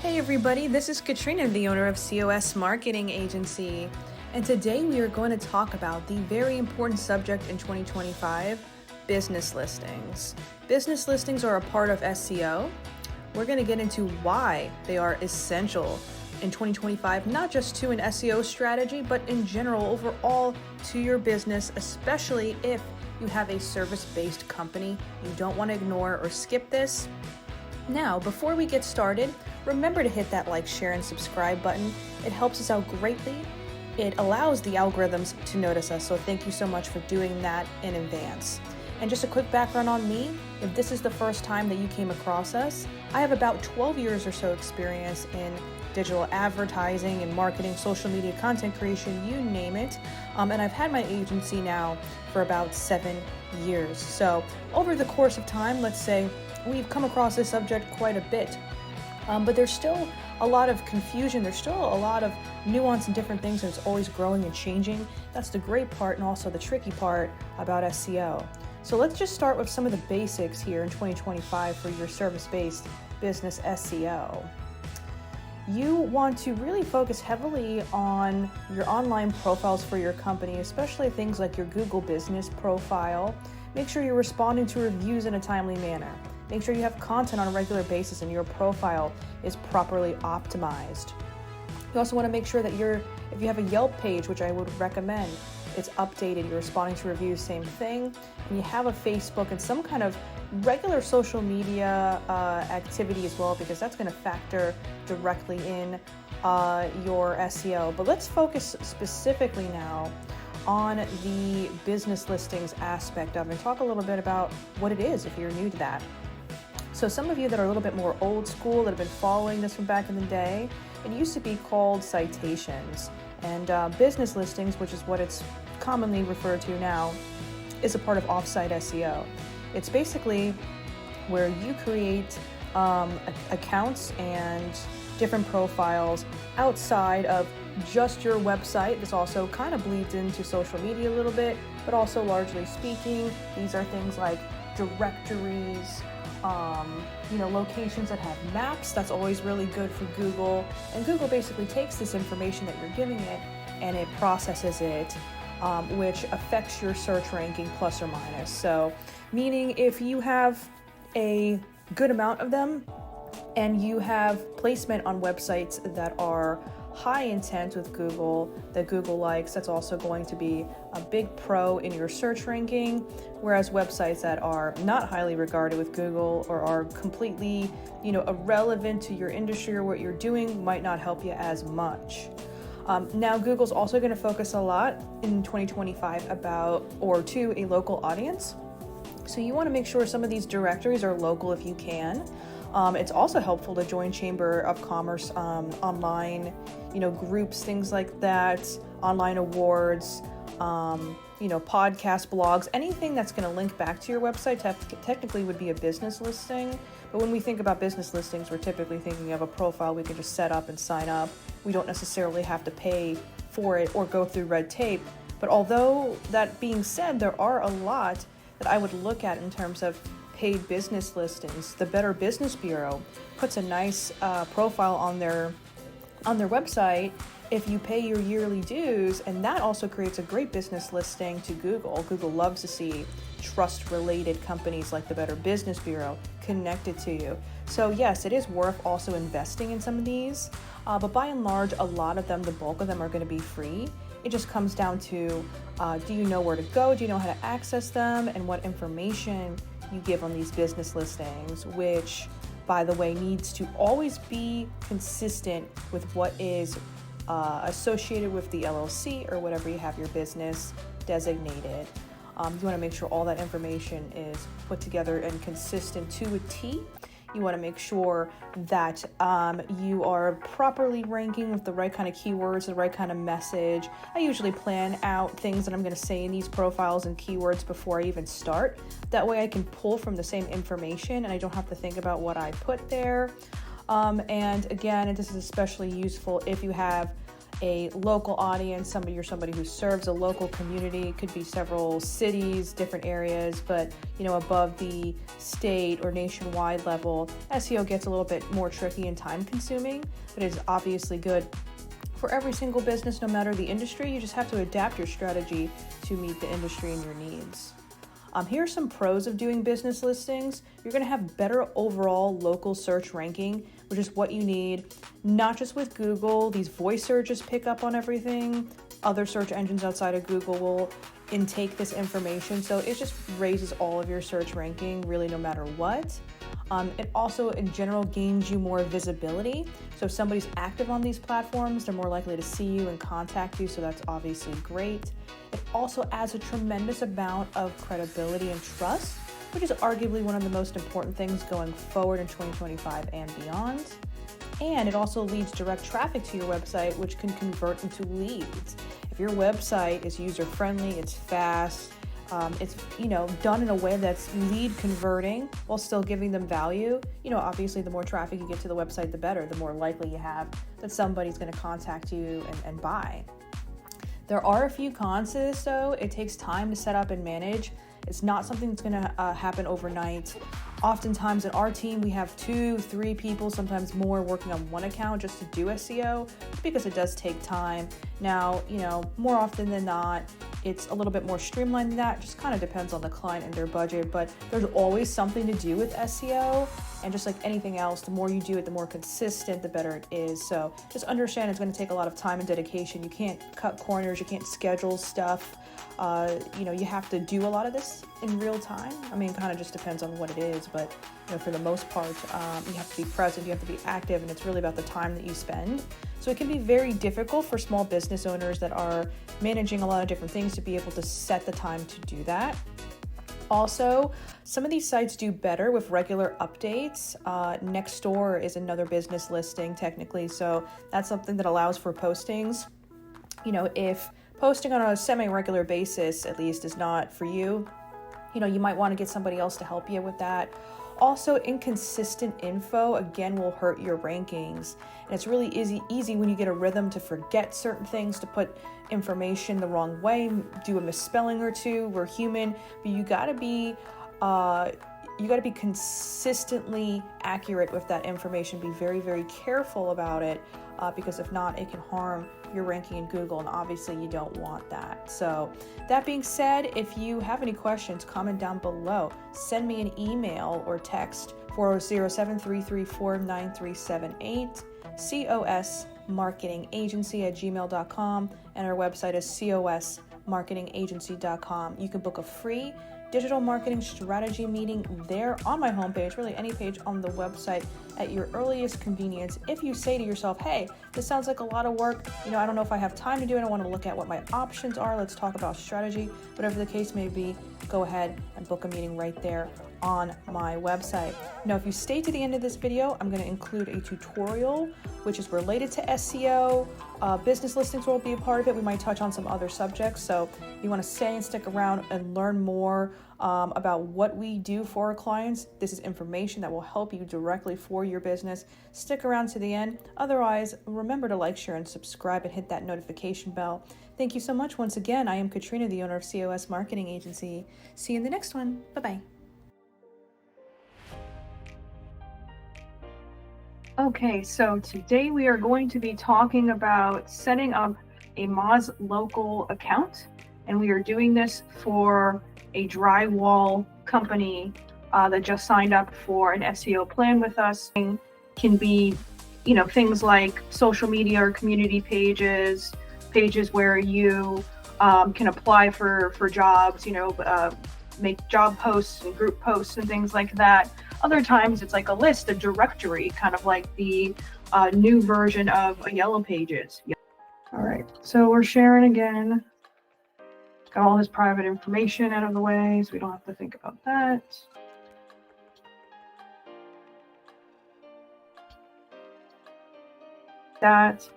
Hey everybody, this is Katrina, the owner of COS Marketing Agency, and today we are going to talk about the very important subject in 2025, business listings. Business listings are a part of SEO. We're going to get into why they are essential in 2025, not just to an SEO strategy, but in general, overall to your business, especially if you have a service-based company. You don't want to ignore or skip this. Now, before we get started, remember to hit that like, share, and subscribe button. It helps us out greatly. It allows the algorithms to notice us, so thank you so much for doing that in advance. And just a quick background on me, if this is the first time that you came across us, I have about 12 years or so experience in digital advertising and marketing, social media content creation, you name it. And I've had my agency now for about 7 years. So over the course of time, let's say, we've come across this subject quite a bit, but there's still a lot of confusion. There's still a lot of nuance and different things, and it's always growing and changing. That's the great part and also the tricky part about SEO. So let's just start with some of the basics here in 2025 for your service-based business SEO. You want to really focus heavily on your online profiles for your company, especially things like your Google business profile. Make sure you're responding to reviews in a timely manner. Make sure you have content on a regular basis and your profile is properly optimized. You also want to make sure that if you have a Yelp page, which I would recommend, it's updated, you're responding to reviews, same thing, and you have a Facebook and some kind of regular social media activity as well, because that's going to factor directly in your SEO. But let's focus specifically now on the business listings aspect of it and talk a little bit about what it is if you're new to that. So some of you that are a little bit more old school, that have been following this from back in the day, it used to be called Citations. And business listings, which is what it's commonly referred to now, is a part of offsite SEO. It's basically where you create accounts and different profiles outside of just your website. This also kind of bleeds into social media a little bit, but also largely speaking, these are things like directories, locations that have maps. That's always really good for Google. And Google basically takes this information that you're giving it and it processes it, which affects your search ranking plus or minus. So, meaning if you have a good amount of them and you have placement on websites that are high intent with Google, that Google likes, that's also going to be a big pro in your search ranking, whereas websites that are not highly regarded with Google or are completely, irrelevant to your industry or what you're doing might not help you as much. Now, Google's also going to focus a lot in 2025 to a local audience. So you want to make sure some of these directories are local if you can. It's also helpful to join Chamber of Commerce online, groups, things like that, online awards, podcast blogs, anything that's going to link back to your website technically would be a business listing. But when we think about business listings, we're typically thinking of a profile we can just set up and sign up. We don't necessarily have to pay for it or go through red tape. But although that being said, there are a lot that I would look at in terms of paid business listings. The Better Business Bureau puts a nice profile on their website if you pay your yearly dues, and that also creates a great business listing to Google. Google loves to see trust-related companies like the Better Business Bureau connected to you. So yes, it is worth also investing in some of these, but by and large, a lot of them, the bulk of them, are going to be free. It just comes down to, do you know where to go? Do you know how to access them? And what information you give on these business listings, which, by the way, needs to always be consistent with what is associated with the LLC or whatever you have your business designated. You want to make sure all that information is put together and consistent to a T. You want to make sure that you are properly ranking with the right kind of keywords, the right kind of message. I usually plan out things that I'm going to say in these profiles and keywords before I even start. That way I can pull from the same information and I don't have to think about what I put there. And again, and this is especially useful if you have a local audience, you're somebody who serves a local community. It could be several cities, different areas, but above the state or nationwide level, SEO gets a little bit more tricky and time consuming, but it's obviously good for every single business, no matter the industry. You just have to adapt your strategy to meet the industry and your needs. Here are some pros of doing business listings. You're going to have better overall local search ranking, which is what you need, not just with Google. These voice searches pick up on everything. Other search engines outside of Google will intake this information. So it just raises all of your search ranking, really, no matter what. It also, in general, gains you more visibility. So if somebody's active on these platforms, they're more likely to see you and contact you. So that's obviously great. It also adds a tremendous amount of credibility and trust, which is arguably one of the most important things going forward in 2025 and beyond. And it also leads direct traffic to your website, which can convert into leads. If your website is user-friendly, it's fast, it's done in a way that's lead converting while still giving them value. Obviously the more traffic you get to the website, the better, the more likely you have that somebody's going to contact you and buy. There are a few cons to this though. It takes time to set up and manage. It's not something that's going to happen overnight. Oftentimes in our team, we have 2-3 people, sometimes more, working on one account just to do SEO because it does take time. Now, more often than not, it's a little bit more streamlined than that. Just kind of depends on the client and their budget, but there's always something to do with SEO. And just like anything else, the more you do it, the more consistent, the better it is. So just understand it's going to take a lot of time and dedication. You can't cut corners. You can't schedule stuff. You have to do a lot of this in real time. It kind of just depends on what it is, but for the most part, you have to be present, you have to be active, and it's really about the time that you spend. So it can be very difficult for small business owners that are managing a lot of different things to be able to set the time to do that. Also, some of these sites do better with regular updates. Nextdoor is another business listing technically, so that's something that allows for postings. If posting on a semi-regular basis, at least, is not for you, you might want to get somebody else to help you with that. Also, inconsistent info, again, will hurt your rankings. And it's really easy when you get a rhythm to forget certain things, to put information the wrong way, do a misspelling or two. We're human, but you gotta be consistently accurate with that information. Be very, very careful about it, because if not, it can harm your ranking in Google, and obviously you don't want that. So that being said, if you have any questions, comment down below. Send me an email or text 407-334-9378, cosmarketingagency@gmail.com, and our website is cosmarketingagency.com. You can book a free digital marketing strategy meeting there on my homepage, really any page on the website, at your earliest convenience. If you say to yourself, hey, this sounds like a lot of work, I don't know if I have time to do it, I want to look at what my options are, let's talk about strategy, whatever the case may be, go ahead and book a meeting right there on my website. Now, if you stay to the end of this video, I'm going to include a tutorial which is related to SEO. Business listings will be a part of it. We might touch on some other subjects. So you want to stay and stick around and learn more about what we do for our clients. This is information that will help you directly for your business. Stick around to the end. Otherwise, remember to like, share, and subscribe, and hit that notification bell. Thank you so much. Once again, I am Katrina, the owner of COS Marketing Agency. See you in the next one. Bye-bye. Okay, so today we are going to be talking about setting up a Moz Local account, and we are doing this for a drywall company that just signed up for an SEO plan with us. It can be, things like social media or community pages where you can apply for jobs, make job posts and group posts and things like that. Other times it's like a list, a directory, kind of like the new version of a Yellow Pages. All right, so we're sharing again. Got all his private information out of the way, so we don't have to think about that. That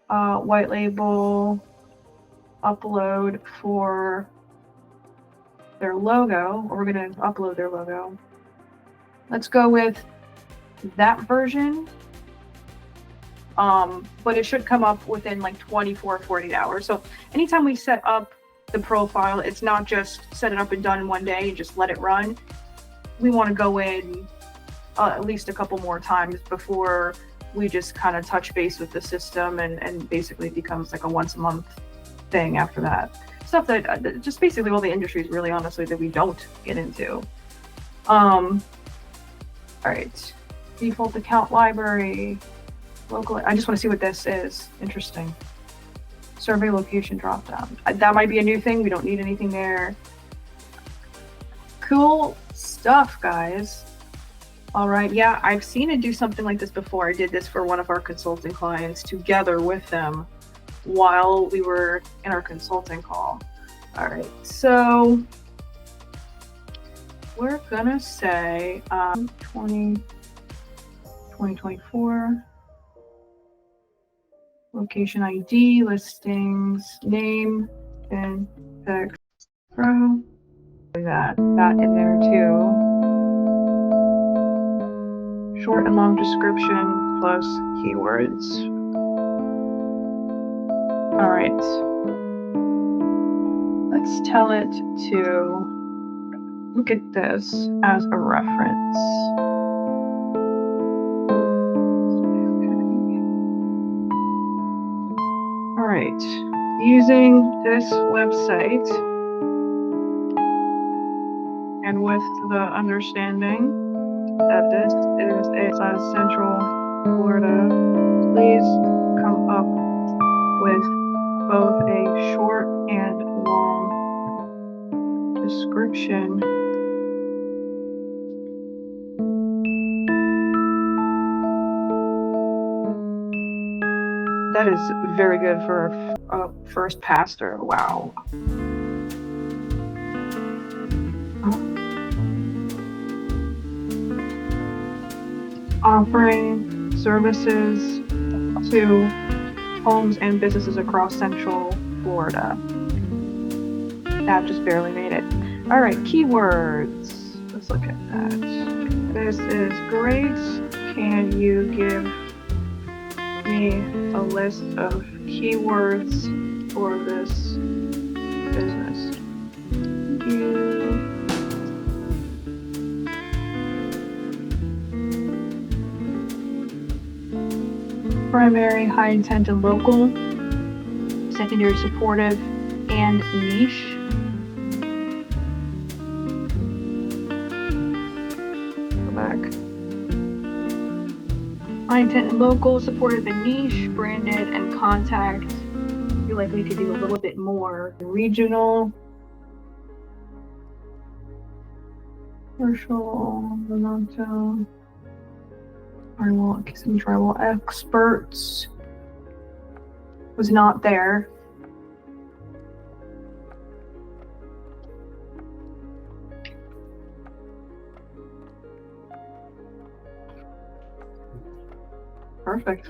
white label upload for their logo, or we're going to upload their logo. Let's go with that version. but it should come up within like 24, 48 hours. So anytime we set up the profile, it's not just set it up and done in one day and just let it run. We want to go in at least a couple more times before we just kind of touch base with the system, and basically it becomes like a once a month thing after that. Stuff that just basically all the industries really honestly that we don't get into. All right, default account library, local. I just want to see what this is. Interesting. Survey location dropdown. That might be a new thing. We don't need anything there. Cool stuff, guys. All right, yeah, I've seen it do something like this before. I did this for one of our consulting clients together with them while we were in our consulting call. All right, so we're gonna say 2024, location ID, listings, name, and text row. That in there too. Short and long description plus keywords. All right. Let's tell it to look at this as a reference. Okay. All right. Using this website and with the understanding that this is a Central Florida, please come up with both a short and long description. That is very good for a first pastor. Wow. Offering services to homes and businesses across Central Florida. That just barely made it. All right, keywords. Let's look at that. This is great. Can you give me a list of keywords for this business? Thank you. Primary, high intent and local, secondary, supportive, and niche. Go back. High intent and local, supportive and niche, branded and contact. I feel like we could do a little bit more. Regional, commercial, Renato. Drywall experts was not there. Perfect.